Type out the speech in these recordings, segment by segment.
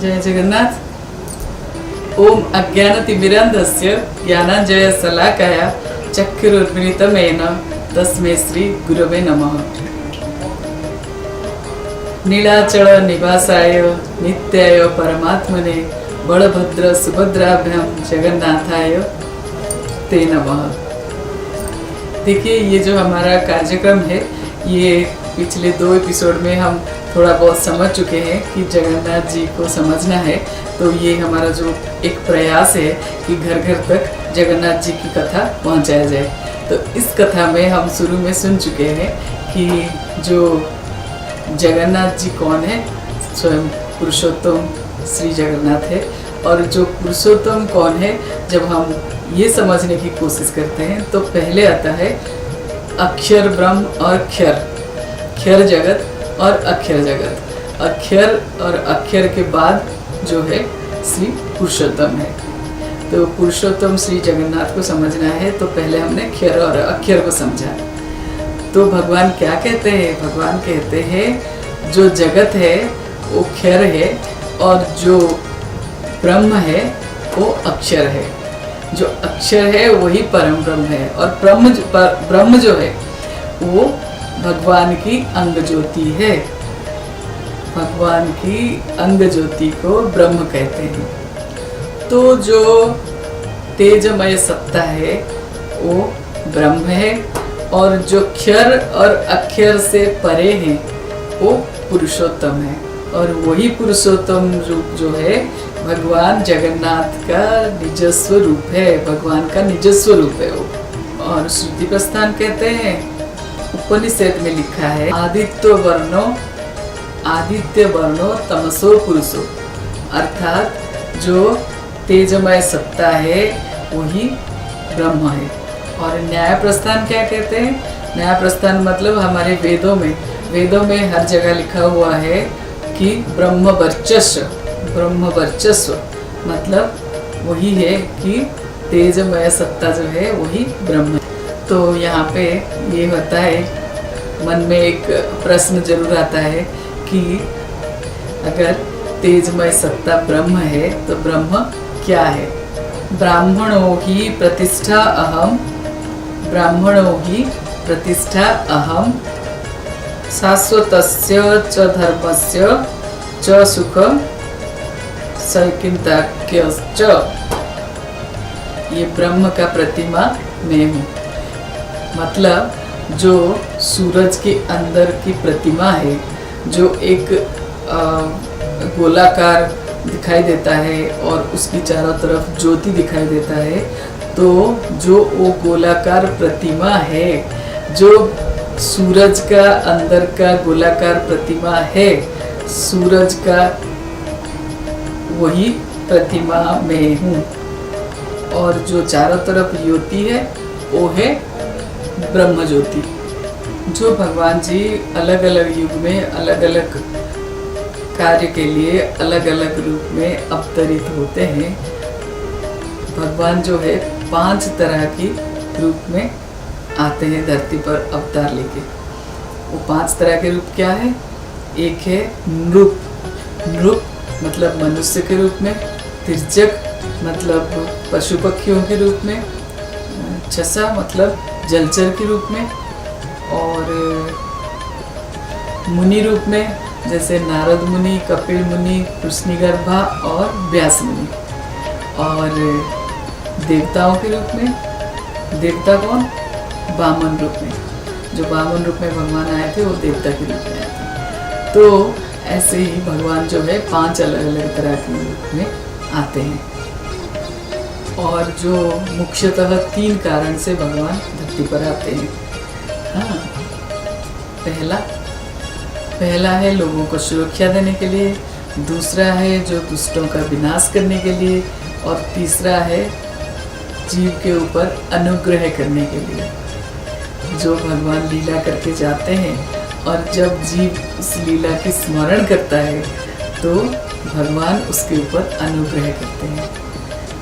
जय जगन्नाथ। ओम अज्ञानतिमिरान्धस्य ज्ञानाञ्जनशलाकया चक्षुरुन्मीलितं तस्मै श्री गुरवे नमः। नीलाचल निवासाय नित्याय परमात्मने बलभद्र सुभद्राभ्याम जगन्नाथाय ते नमः। देखिए, ये जो हमारा कार्यक्रम है, ये पिछले 2 एपिसोड में हम थोड़ा बहुत समझ चुके हैं कि जगन्नाथ जी को समझना है। तो ये हमारा जो एक प्रयास है कि घर घर तक जगन्नाथ जी की कथा पहुंचाया जाए। तो इस कथा में हम शुरू में सुन चुके हैं कि जो जगन्नाथ जी कौन है, स्वयं पुरुषोत्तम श्री जगन्नाथ है। और जो पुरुषोत्तम कौन है, जब हम ये समझने की कोशिश करते हैं तो पहले आता है अक्षर ब्रह्म और क्षर, क्षर जगत और अक्षर जगत। अक्षर और अक्षर के बाद जो है श्री पुरुषोत्तम है। तो पुरुषोत्तम श्री जगन्नाथ को समझना है तो पहले हमने क्षर और अक्षर को समझा। तो भगवान क्या कहते हैं? भगवान कहते हैं जो जगत है वो क्षर है और जो ब्रह्म है वो अक्षर है। जो अक्षर है वही परम ब्रह्म है। और ब्रह्म जो है वो भगवान की अंग ज्योति है। भगवान की अंग ज्योति को ब्रह्म कहते हैं। तो जो तेजमय सत्ता है वो ब्रह्म है और जो क्षर और अक्षर से परे है वो पुरुषोत्तम है। और वही पुरुषोत्तम रूप जो है भगवान जगन्नाथ का निजस्व रूप है, भगवान का निजस्व रूप है वो। और श्रुति प्रस्थान कहते हैं, उपनिषद में लिखा है आदित्य वर्णो तमसो पुरुषो, अर्थात जो तेजमय सत्ता है वही ब्रह्म है। और न्याय प्रस्थान क्या कहते हैं? न्याय प्रस्थान मतलब हमारे वेदों में हर जगह लिखा हुआ है कि ब्रह्म वर्चस्व मतलब वही है कि तेजमय सत्ता जो है वही ब्रह्म है। तो यहाँ पे ये होता है, मन में एक प्रश्न जरूर आता है कि अगर तेजमय सत्ता ब्रह्म है तो ब्रह्म क्या है? ब्राह्मणों ही प्रतिष्ठा अहम शाश्वतस्य च धर्मस्य च सुख सैकिन्ताक्यश्च। ये ब्रह्म का प्रतिमा मैं हूँ। मतलब जो सूरज के अंदर की प्रतिमा है, जो एक गोलाकार दिखाई देता है और उसकी चारों तरफ ज्योति दिखाई देता है, तो जो वो गोलाकार प्रतिमा है, जो सूरज का अंदर का गोलाकार प्रतिमा है, सूरज का वही प्रतिमा मैं हूँ। और जो चारों तरफ ज्योति है वो है ब्रह्म ज्योति। जो भगवान जी अलग अलग युग में अलग अलग कार्य के लिए अलग अलग रूप में अवतरित होते हैं। भगवान जो है 5 तरह की रूप में आते हैं धरती पर अवतार लेके। वो 5 तरह के रूप क्या है? एक है नृप मतलब मनुष्य के रूप में, तिर्यक मतलब पशु पक्षियों के रूप में, छसा मतलब जलचर के रूप में, और मुनि रूप में जैसे नारद मुनि, कपिल मुनि, कृष्णिगर्भा और व्यास मुनि। और देवताओं के रूप में, देवता कौन? वामन रूप में। जो वामन रूप में भगवान आए थे वो देवता के रूप में आए थे। तो ऐसे ही भगवान जो है 5 अलग अलग तरह के रूप में आते हैं। और जो मुख्यतः 3 कारण से भगवान धरती पर आते हैं। हाँ, पहला है लोगों को सुरक्षा देने के लिए, दूसरा है जो दुष्टों का विनाश करने के लिए, और तीसरा है जीव के ऊपर अनुग्रह करने के लिए। जो भगवान लीला करके जाते हैं और जब जीव उस लीला की स्मरण करता है तो भगवान उसके ऊपर अनुग्रह करते हैं।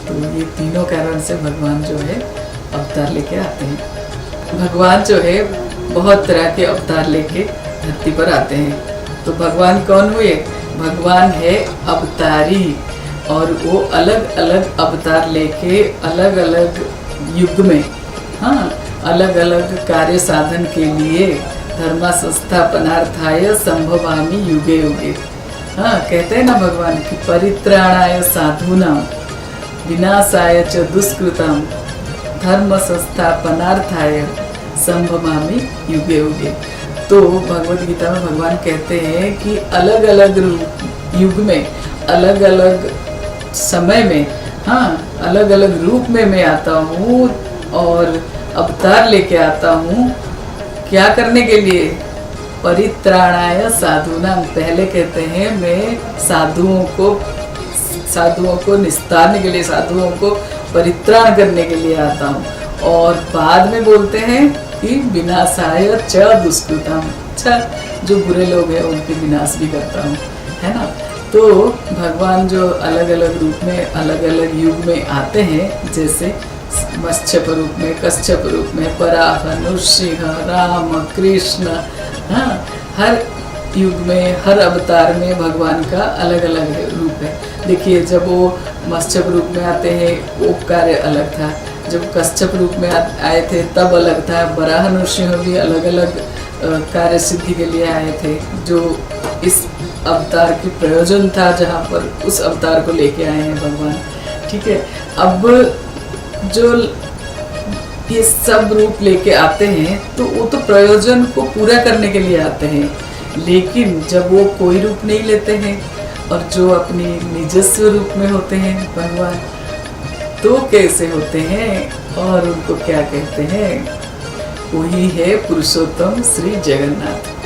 तो ये तीनों कारण से भगवान जो है अवतार लेके आते हैं। भगवान जो है बहुत तरह के अवतार लेके धरती पर आते हैं। तो भगवान कौन हुए? भगवान है अवतारी, और वो अलग अलग अवतार लेके अलग अलग युग में, हाँ, अलग अलग कार्य साधन के लिए धर्म संस्थापनार्थाय संभवामि युगे युगे। हाँ, कहते हैं ना भगवान की परित्राणाय साधूनां विनाशाय च दुष्कृतां धर्म संस्थापनार्थाय संभवामि युगे युगे। तो भगवत गीता में भगवान कहते हैं कि अलग अलग युग में, अलग अलग समय में, हाँ, अलग अलग रूप में मैं आता हूँ और अवतार लेके आता हूँ। क्या करने के लिए? परित्राणाय साधूनां। पहले कहते हैं मैं साधुओं को निस्तारने के लिए, साधुओं को परित्राण करने के लिए आता हूँ। और बाद में बोलते हैं कि विनाशाय च दुष्कृतां, अच्छा, जो बुरे लोग हैं उनके विनाश भी करता हूँ, है ना। तो भगवान जो अलग अलग रूप में, अलग अलग युग में आते हैं, जैसे मत्स्यप रूप में, कश्यप रूप में, वराह, नृसिंह, राम, कृष्ण, हाँ, हर युग में, हर अवतार में भगवान का अलग अलग रूप है। देखिए, जब वो मत्स्यप रूप में आते हैं वो कार्य अलग था, जब कश्यप रूप में आए थे तब अलग था। वराह नृसिंह भी अलग अलग कार्य सिद्धि के लिए आए थे, जो इस अवतार की प्रयोजन था, जहाँ पर उस अवतार को लेके आए हैं भगवान। ठीक है, अब जो ये सब रूप लेके आते हैं तो वो तो प्रयोजन को पूरा करने के लिए आते हैं, लेकिन जब वो कोई रूप नहीं लेते हैं और जो अपनी निजस्व रूप में होते हैं भगवान, तो कैसे होते हैं और उनको क्या कहते हैं? वही है पुरुषोत्तम श्री जगन्नाथ।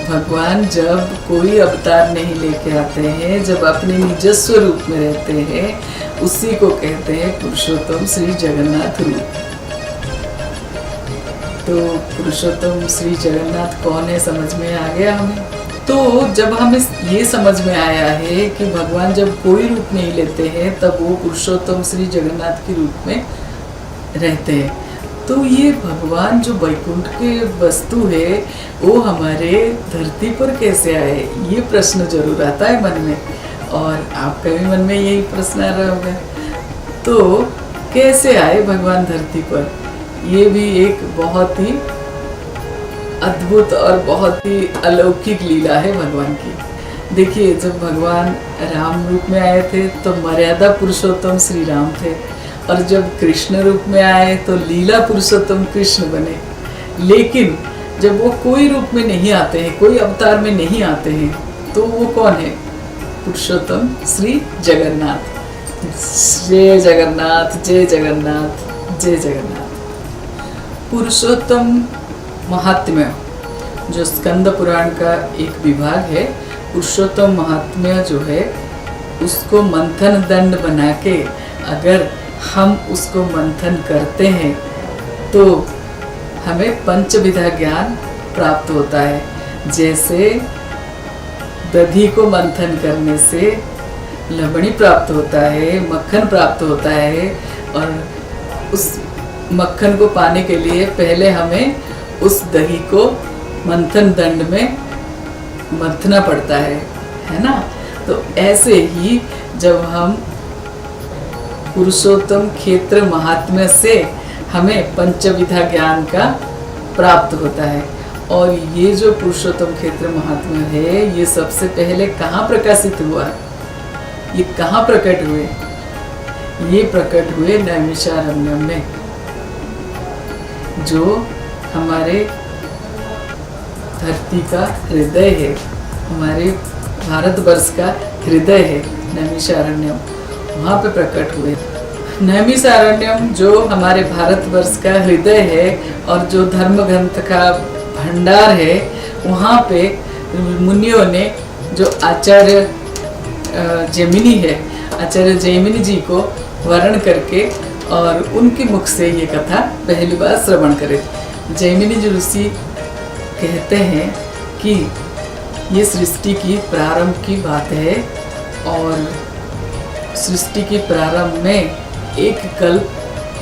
भगवान जब कोई अवतार नहीं लेके आते हैं, जब अपने निजस्व रूप में रहते हैं, उसी को कहते हैं पुरुषोत्तम श्री जगन्नाथ रूप। तो पुरुषोत्तम श्री जगन्नाथ कौन है समझ में आ गया हमें। तो जब हमें ये समझ में आया है कि भगवान जब कोई रूप नहीं लेते हैं तब वो पुरुषोत्तम श्री जगन्नाथ के रूप में रहते हैं, तो ये भगवान जो वैकुंठ के वस्तु है वो हमारे धरती पर कैसे आए, ये प्रश्न जरूर आता है मन में, और आपका भी मन में यही प्रश्न आ रहा होगा। तो कैसे आए भगवान धरती पर, ये भी एक बहुत ही अद्भुत और बहुत ही अलौकिक लीला है भगवान की। देखिए, जब भगवान राम रूप में आए थे तो मर्यादा पुरुषोत्तम श्री राम थे, और जब कृष्ण रूप में आए तो लीला पुरुषोत्तम कृष्ण बने। लेकिन जब वो कोई रूप में नहीं आते हैं, कोई अवतार में नहीं आते हैं, तो वो कौन है? पुरुषोत्तम श्री जगन्नाथ। जय जगन्नाथ, जय जगन्नाथ, जय जगन्नाथ। पुरुषोत्तम महात्म्य जो स्कंद पुराण का एक विभाग है, पुरुषोत्तम महात्म्य जो है उसको मंथन दंड बना के अगर हम उसको मंथन करते हैं तो हमें पंचविधा ज्ञान प्राप्त होता है। जैसे दधी को मंथन करने से लवणी प्राप्त होता है, मक्खन प्राप्त होता है, और उस मक्खन को पाने के लिए पहले हमें उस दही को मंथन दंड में मंथना पड़ता है ना। तो ऐसे ही जब हम पुरुषोत्तम क्षेत्र महात्म्य से हमें पंचविधा ज्ञान का प्राप्त होता है। और ये जो पुरुषोत्तम क्षेत्र महात्म्य है, ये सबसे पहले कहाँ प्रकाशित हुआ, ये कहाँ प्रकट हुए? ये प्रकट हुए नैमिषारण्यम में, जो हमारे धरती का हृदय है, हमारे भारतवर्ष का हृदय है नैमिषारण्यम, वहाँ पे प्रकट हुए। नैमिषारण्यम जो हमारे भारतवर्ष का हृदय है और जो धर्म ग्रंथ का भंडार है, वहाँ पे मुनियों ने जो आचार्य जैमिनी है, आचार्य जैमिनी जी को वर्ण करके और उनके मुख से ये कथा पहली बार श्रवण करे। जैमिनी जी ऋषि कहते हैं कि ये सृष्टि की प्रारंभ की बात है, और सृष्टि की प्रारंभ में एक कल्प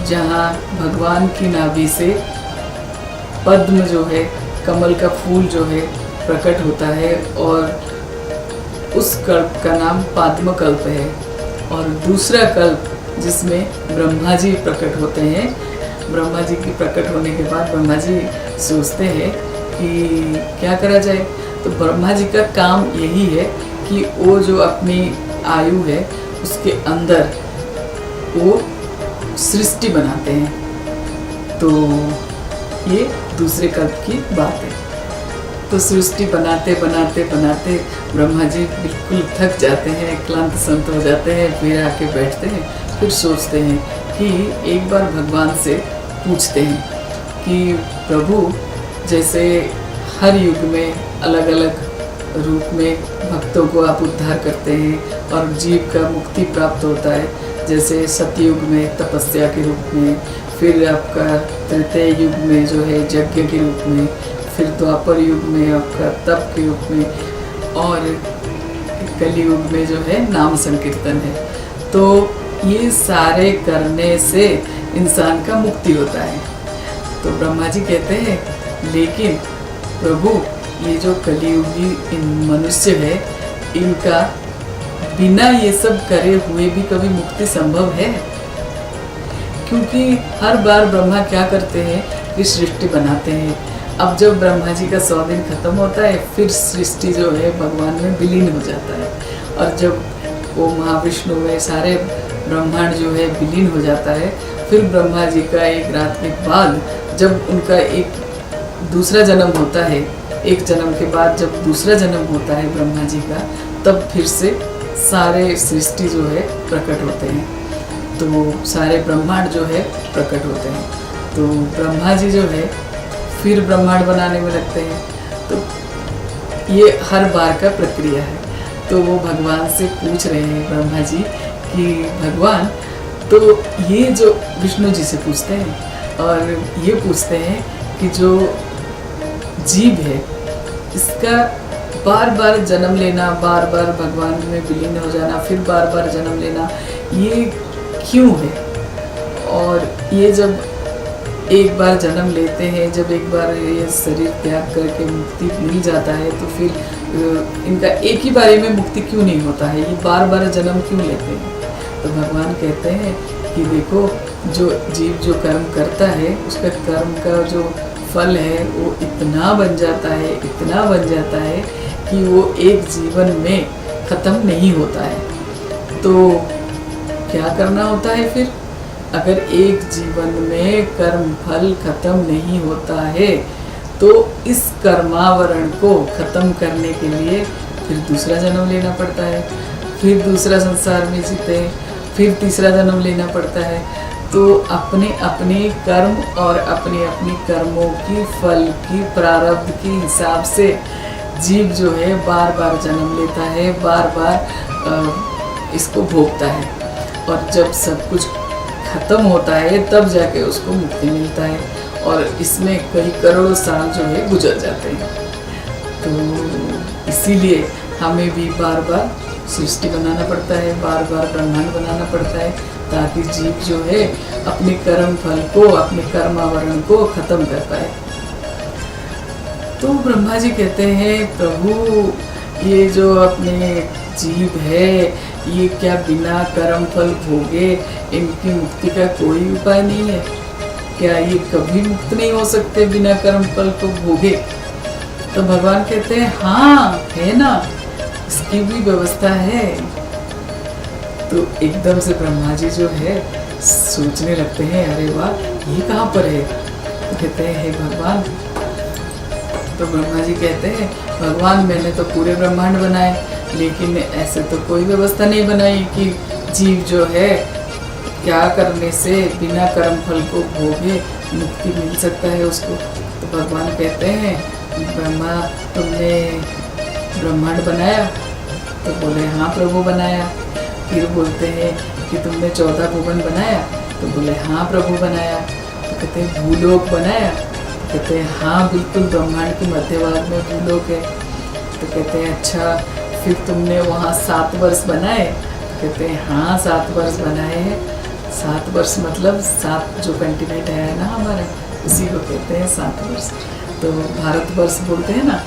जहाँ भगवान की नाभि से पद्म जो है, कमल का फूल जो है प्रकट होता है, और उस कल्प का नाम पाद्म कल्प है। और दूसरा कल्प जिसमें ब्रह्मा जी प्रकट होते हैं, ब्रह्मा जी की प्रकट होने के बाद ब्रह्मा जी सोचते हैं कि क्या करा जाए। तो ब्रह्मा जी का काम यही है कि वो जो अपनी आयु है उसके अंदर वो सृष्टि बनाते हैं। तो ये दूसरे कल्प की बात है। तो सृष्टि बनाते बनाते बनाते ब्रह्मा जी बिल्कुल थक जाते हैं, क्लांत संत हो जाते हैं, फिर आके बैठते हैं, फिर सोचते हैं कि एक बार भगवान से पूछते हैं कि प्रभु, जैसे हर युग में अलग अलग रूप में भक्तों को आप उद्धार करते हैं और जीव का मुक्ति प्राप्त होता है, जैसे सतयुग में तपस्या के रूप में, फिर आपका तृतीय युग में जो है यज्ञ के रूप में, फिर द्वापर युग में आपका तप के रूप में, और कलयुग में जो है नाम संकीर्तन है। तो ये सारे करने से इंसान का मुक्ति होता है। तो ब्रह्मा जी कहते हैं लेकिन प्रभु, ये जो कलियुगी इन मनुष्य है, इनका बिना ये सब करे हुए भी कभी मुक्ति संभव है? क्योंकि हर बार ब्रह्मा क्या करते हैं कि सृष्टि बनाते हैं। अब जब ब्रह्मा जी का 100 दिन खत्म होता है, फिर सृष्टि जो है भगवान में विलीन हो जाता है। और जब वो महाविष्णु में सारे ब्रह्मांड जो है विलीन हो जाता है, फिर ब्रह्मा जी का एक रात के बाद जब उनका एक दूसरा जन्म होता है, एक जन्म के बाद जब दूसरा जन्म होता है ब्रह्मा जी का, तब फिर से सारे सृष्टि जो है प्रकट होते हैं। तो सारे ब्रह्मांड जो है प्रकट होते हैं। तो ब्रह्मा जी जो है फिर ब्रह्मांड बनाने में लगते हैं। तो ये हर बार का प्रक्रिया है। तो वो भगवान से पूछ रहे हैं ब्रह्मा जी कि भगवान, तो ये जो विष्णु जी से पूछते हैं और ये पूछते हैं कि जो जीव है इसका बार बार जन्म लेना, बार बार भगवान में विलीन हो जाना, फिर बार बार जन्म लेना, ये क्यों है? और ये जब एक बार जन्म लेते हैं, जब एक बार ये शरीर त्याग करके मुक्ति मिल जाता है, तो फिर इनका एक ही बारी में मुक्ति क्यों नहीं होता है? ये बार बार जन्म क्यों लेते हैं? तो भगवान कहते हैं कि देखो, जो जीव जो कर्म करता है उसका कर्म का जो फल है वो इतना बन जाता है, इतना बन जाता है कि वो एक जीवन में ख़त्म नहीं होता है। तो क्या करना होता है फिर? अगर एक जीवन में कर्म फल खत्म नहीं होता है, तो इस कर्मावरण को खत्म करने के लिए फिर दूसरा जन्म लेना पड़ता है, फिर दूसरा संसार में जीते, फिर तीसरा जन्म लेना पड़ता है। तो अपने अपने कर्म और अपने अपने कर्मों की फल की प्रारब्ध के हिसाब से जीव जो है बार बार जन्म लेता है, बार बार इसको भोगता है। और जब सब कुछ खत्म होता है तब जाके उसको मुक्ति मिलता है। और इसमें कई करोड़ों साल जो है गुजर जाते हैं। तो इसीलिए हमें भी बार बार सृष्टि बनाना पड़ता है, बार बार ब्रह्मांड बनाना पड़ता है, ताकि जीव जो है अपने कर्म फल को, अपने कर्मावरण को खत्म कर पाए। तो ब्रह्मा जी कहते हैं, प्रभु, ये जो अपने जीव है, ये क्या बिना कर्म फल भोगे इनकी मुक्ति का कोई उपाय नहीं है? क्या ये कभी मुक्त नहीं हो सकते बिना कर्म फल को भोगे? तो भगवान कहते हैं, हाँ है ना, इसकी भी व्यवस्था है। तो एकदम से ब्रह्मा जी जो है सोचने लगते हैं, अरे वाह, ये कहाँ पर है? तो कहते हैं, हे भगवान। तो ब्रह्मा जी कहते हैं, भगवान, मैंने तो पूरे ब्रह्मांड बनाए, लेकिन ऐसे तो कोई व्यवस्था नहीं बनाई कि जीव जो है क्या करने से बिना कर्म फल को भोगे मुक्ति मिल सकता है उसको। तो भगवान कहते हैं, ब्रह्मा, तुमने ब्रह्मांड बनाया? तो बोले, हाँ प्रभु बनाया। फिर बोलते हैं कि तुमने 14 भुवन बनाया? तो बोले, हाँ प्रभु बनाया। तो कहते हैं, भूलोक बनाया? तो कहते हैं, हाँ बिल्कुल, ब्रह्मांड के मध्य भाग में भूलोक है। तो कहते हैं, अच्छा, फिर तुमने वहाँ 7 वर्ष बनाए? तो कहते हैं, हाँ 7 वर्ष बनाए हैं। 7 वर्ष मतलब 7 जो कंटिनेंट है ना हमारा, उसी को कहते हैं 7 वर्ष। तो भारतवर्ष बोलते हैं ना,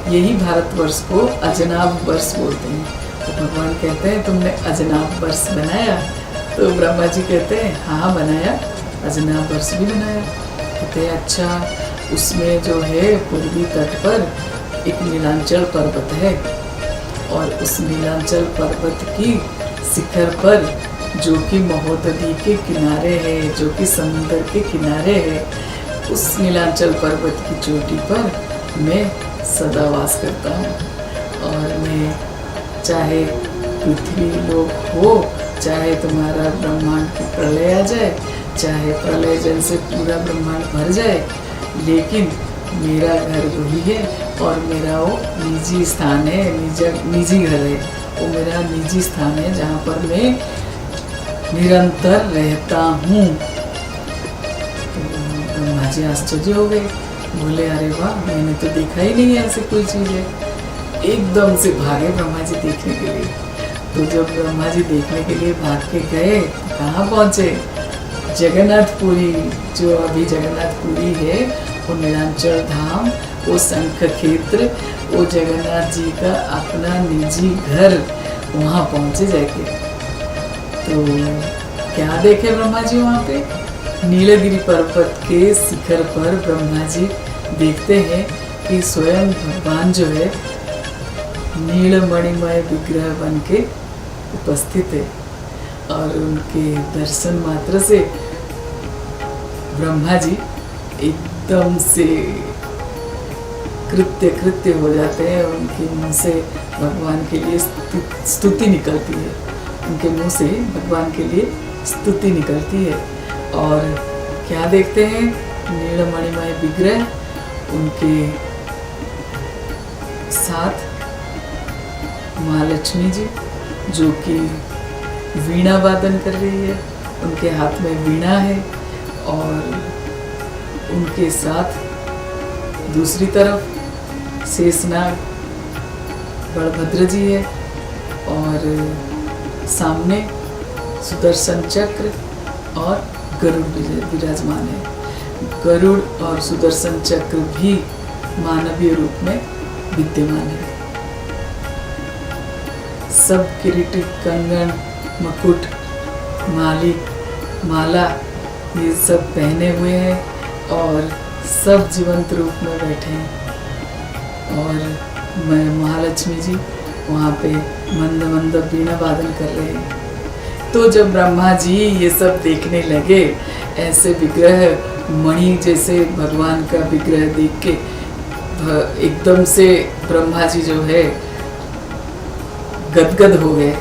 यही भारतवर्ष को अजनाब वर्ष बोलते हैं। तो भगवान कहते हैं तुमने अजनाब वर्ष बनाया? तो ब्रह्मा जी कहते हैं हाँ बनाया, अजनाब वर्ष भी बनाया। कहते हैं अच्छा, उसमें जो है पूर्वी तट पर एक नीलांचल पर्वत है, और उस नीलांचल पर्वत की शिखर पर जो कि महोदधी के किनारे है, जो कि समुद्र के किनारे है, उस नीलांचल पर्वत की चोटी पर मैं सदा वास करता हूँ। और मैं चाहे पृथ्वी लोक हो, चाहे तुम्हारा ब्रह्मांड की प्रलय आ जाए, चाहे प्रलय जल से पूरा ब्रह्मांड भर जाए, लेकिन मेरा घर वही है और मेरा वो निजी स्थान है, निजी घर है, वो मेरा निजी स्थान है जहाँ पर मैं निरंतर रहता हूँ। तो ब्रह्मा जी आश्चर्य हो गए, बोले अरे वाह, मैंने तो देखा ही नहीं ऐसी कोई चीज़ है। एकदम से भागे ब्रह्मा जी देखने के लिए। तो जब ब्रह्मा जी देखने के लिए भाग के गए, कहाँ पहुँचे? जगन्नाथपुरी, जो अभी जगन्नाथपुरी है, वो नीलांचल धाम, वो शंख क्षेत्र, वो जगन्नाथ जी का अपना निजी घर, वहाँ पहुँचे जाके। तो क्या देखे ब्रह्मा जी वहाँ पे? नीलगिरी पर्वत के शिखर पर ब्रह्मा जी देखते हैं कि स्वयं भगवान जो है नीलमणिमय विग्रह बन के उपस्थित है, और उनके दर्शन मात्र से ब्रह्मा जी एकदम से कृत्य हो जाते हैं। उनके मुंह से भगवान के लिए स्तुति निकलती है, उनके मुंह से भगवान के लिए स्तुति निकलती है। और क्या देखते हैं? नीलमणिमय विग्रह, उनके साथ महालक्ष्मी जी जो कि वीणा वादन कर रही है, उनके हाथ में वीणा है, और उनके साथ दूसरी तरफ शेषनाग बलभद्र जी है, और सामने सुदर्शन चक्र और गरुड़ विराजमान है। गरुड़ और सुदर्शन चक्र भी मानवीय रूप में विद्यमान है। सब किरीट, कंगन, मुकुट, माला ये सब पहने हुए हैं, और सब जीवंत रूप में बैठे हैं। और मैं महालक्ष्मी जी वहाँ पे मंद मंद वीणा वादन कर रहे हैं। तो जब ब्रह्मा जी ये सब देखने लगे, ऐसे विग्रह मणि जैसे भगवान का विग्रह देख के एकदम से ब्रह्मा जी जो है गदगद हो गए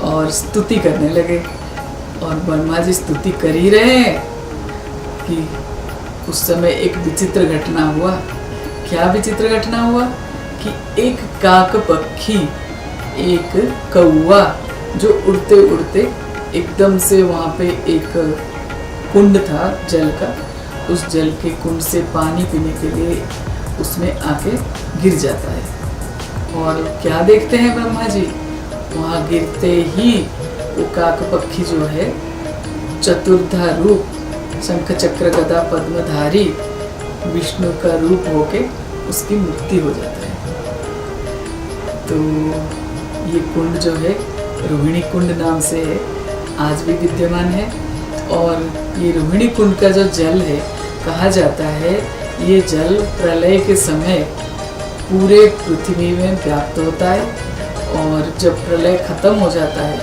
और स्तुति करने लगे। और ब्रह्मा जी स्तुति कर ही रहे हैं कि उस समय एक विचित्र घटना हुआ। क्या विचित्र घटना हुआ? कि एक काक पक्षी, एक कौवा जो उड़ते उड़ते एकदम से वहाँ पे एक कुंड था जल का, उस जल के कुंड से पानी पीने के लिए उसमें आके गिर जाता है। और क्या देखते हैं ब्रह्मा जी? वहाँ गिरते ही वो काक पक्षी जो है चतुर्धा रूप, शंख चक्र गदा पद्मधारी विष्णु का रूप होके उसकी मुक्ति हो जाता है। तो ये कुंड जो है रोहिणी कुंड नाम से है, आज भी विद्यमान है। और ये रोहिणी कुंड का जो जल है, कहा जाता है ये जल प्रलय के समय पूरे पृथ्वी में व्याप्त होता है, और जब प्रलय खत्म हो जाता है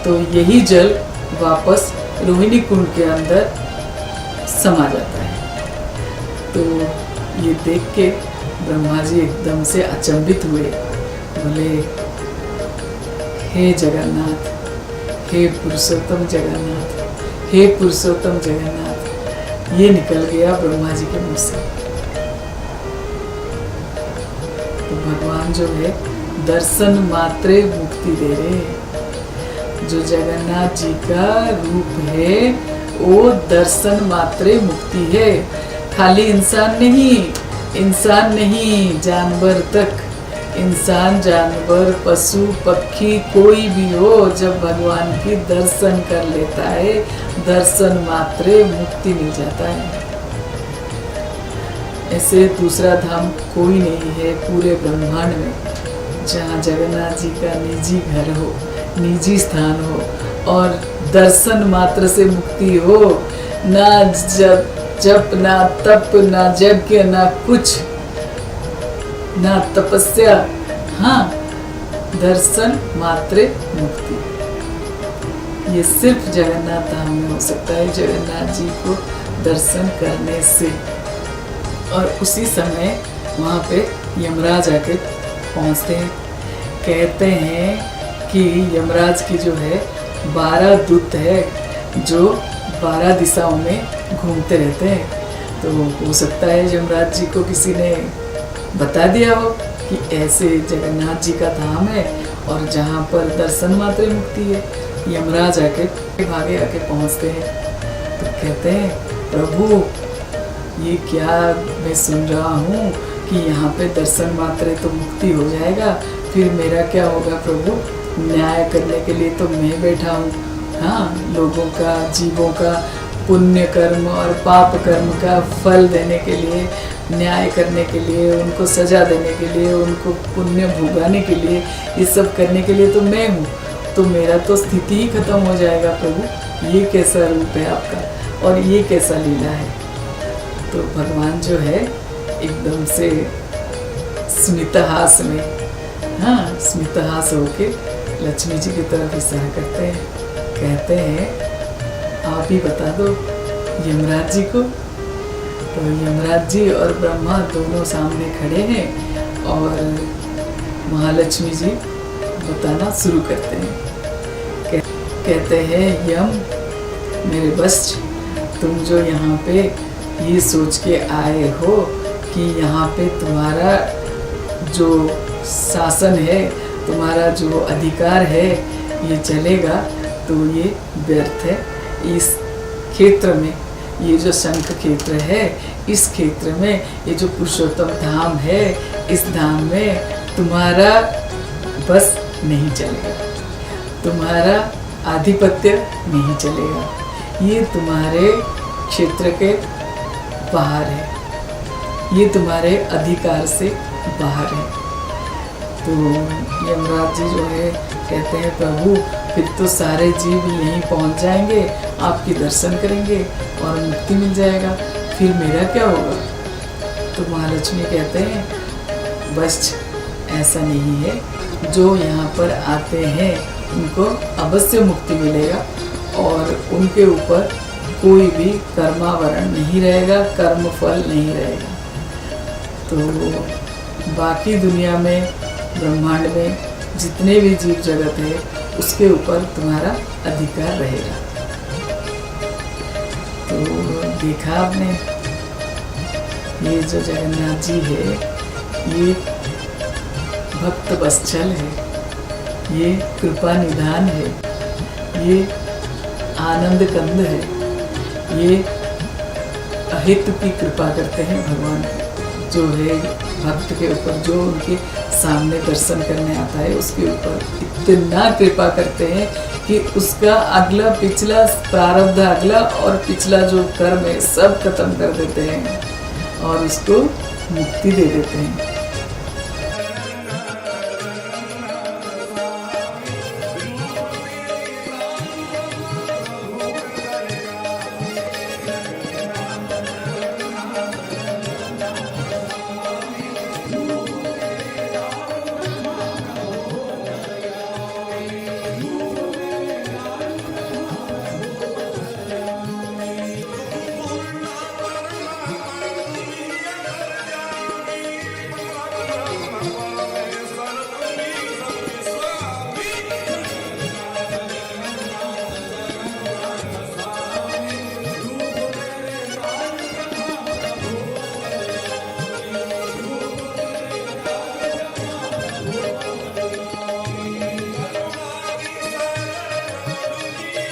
तो यही जल वापस रोहिणी कुंड के अंदर समा जाता है। तो ये देख के ब्रह्मा जी एकदम से अचंभित हुए, बोले हे जगन्नाथ, हे पुरुषोत्तम जगन्नाथ, हे पुरुषोत्तम जगन्नाथ। ये निकल गया ब्रह्मा जी के मुंह से। तो भगवान जो है दर्शन मात्रे मुक्ति दे रहे हैं। जो जगन्नाथ जी का रूप है वो दर्शन मात्रे मुक्ति है। खाली इंसान नहीं, जानवर तक, इंसान, जानवर, पशु, पक्षी, कोई भी हो, जब भगवान की दर्शन कर लेता है, दर्शन मात्रे मुक्ति मिल जाता है। ऐसे दूसरा धाम कोई नहीं है पूरे ब्रह्मांड में जहाँ जगन्नाथ जी का निजी घर हो, निजी स्थान हो और दर्शन मात्र से मुक्ति हो। ना जप ना तप ना यज्ञ ना कुछ, ना तपस्या, हाँ दर्शन मात्र मुक्ति। ये सिर्फ जगन्नाथ धाम में हो सकता है, जगन्नाथ जी को दर्शन करने से। और उसी समय वहाँ पे यमराज आके पहुँचते हैं। कहते हैं कि यमराज की जो है 12 दूत है जो 12 दिशाओं में घूमते रहते हैं। तो हो सकता है यमराज जी को किसी ने बता दिया हो कि ऐसे जगन्नाथ जी का धाम है और जहाँ पर दर्शन मात्र मुक्ति है। यमराज आके भागे आके पहुँचते हैं तो कहते हैं प्रभु ये क्या मैं सुन रहा हूँ कि यहाँ पे दर्शन मात्र तो मुक्ति हो जाएगा, फिर मेरा क्या होगा प्रभु? न्याय करने के लिए तो मैं बैठा हूँ, हाँ लोगों का, जीवों का पुण्य कर्म और पाप कर्म का फल देने के लिए, न्याय करने के लिए, उनको सजा देने के लिए, उनको पुण्य भुगाने के लिए, ये सब करने के लिए तो मैं हूँ, तो मेरा तो स्थिति ही खत्म हो जाएगा प्रभु। ये कैसा रूप है आपका और ये कैसा लीला है? तो भगवान जो है एकदम से स्मितहास में, हाँ स्मितहास होके लक्ष्मी जी की तरफ इशारा करते हैं। कहते हैं आप ही बता दो यमराज जी को। तो यमराज जी और ब्रह्मा दोनों सामने खड़े हैं और महालक्ष्मी जी बताना शुरू करते हैं। कहते हैं यम मेरे वत्स, तुम जो यहाँ पे ये सोच के आए हो कि यहाँ पे तुम्हारा जो शासन है, तुम्हारा जो अधिकार है ये चलेगा, तो ये व्यर्थ है। इस क्षेत्र में, ये जो शंख क्षेत्र है, इस क्षेत्र में ये जो पुरुषोत्तम धाम है, इस धाम में तुम्हारा बस नहीं चलेगा, तुम्हारा आधिपत्य नहीं चलेगा, ये तुम्हारे क्षेत्र के बाहर है, ये तुम्हारे अधिकार से बाहर है। तो यमराज जी जो है कहते हैं प्रभु फिर तो सारे जीव यहीं पहुंच जाएंगे, आपके दर्शन करेंगे और मुक्ति मिल जाएगा, फिर मेरा क्या होगा? तो महालक्ष्मी कहते हैं बस ऐसा नहीं है, जो यहाँ पर आते हैं उनको अवश्य मुक्ति मिलेगा और उनके ऊपर कोई भी कर्मावरण नहीं रहेगा, कर्म फल नहीं रहेगा। तो बाकी दुनिया में, ब्रह्मांड में जितने भी जीव जगत है उसके ऊपर तुम्हारा अधिकार रहेगा। तो देखा आपने, ये जो जगन्नाथ जी है ये भक्त वत्सल है, ये कृपा निधान है, ये आनंद कंद है, ये अहित की कृपा करते हैं भगवान जो है भक्त के ऊपर, जो उनके सामने दर्शन करने आता है उसके ऊपर इतना कृपा करते हैं कि उसका अगला पिछला प्रारब्ध, अगला और पिछला जो कर्म है सब खत्म कर देते हैं और उसको मुक्ति दे देते हैं।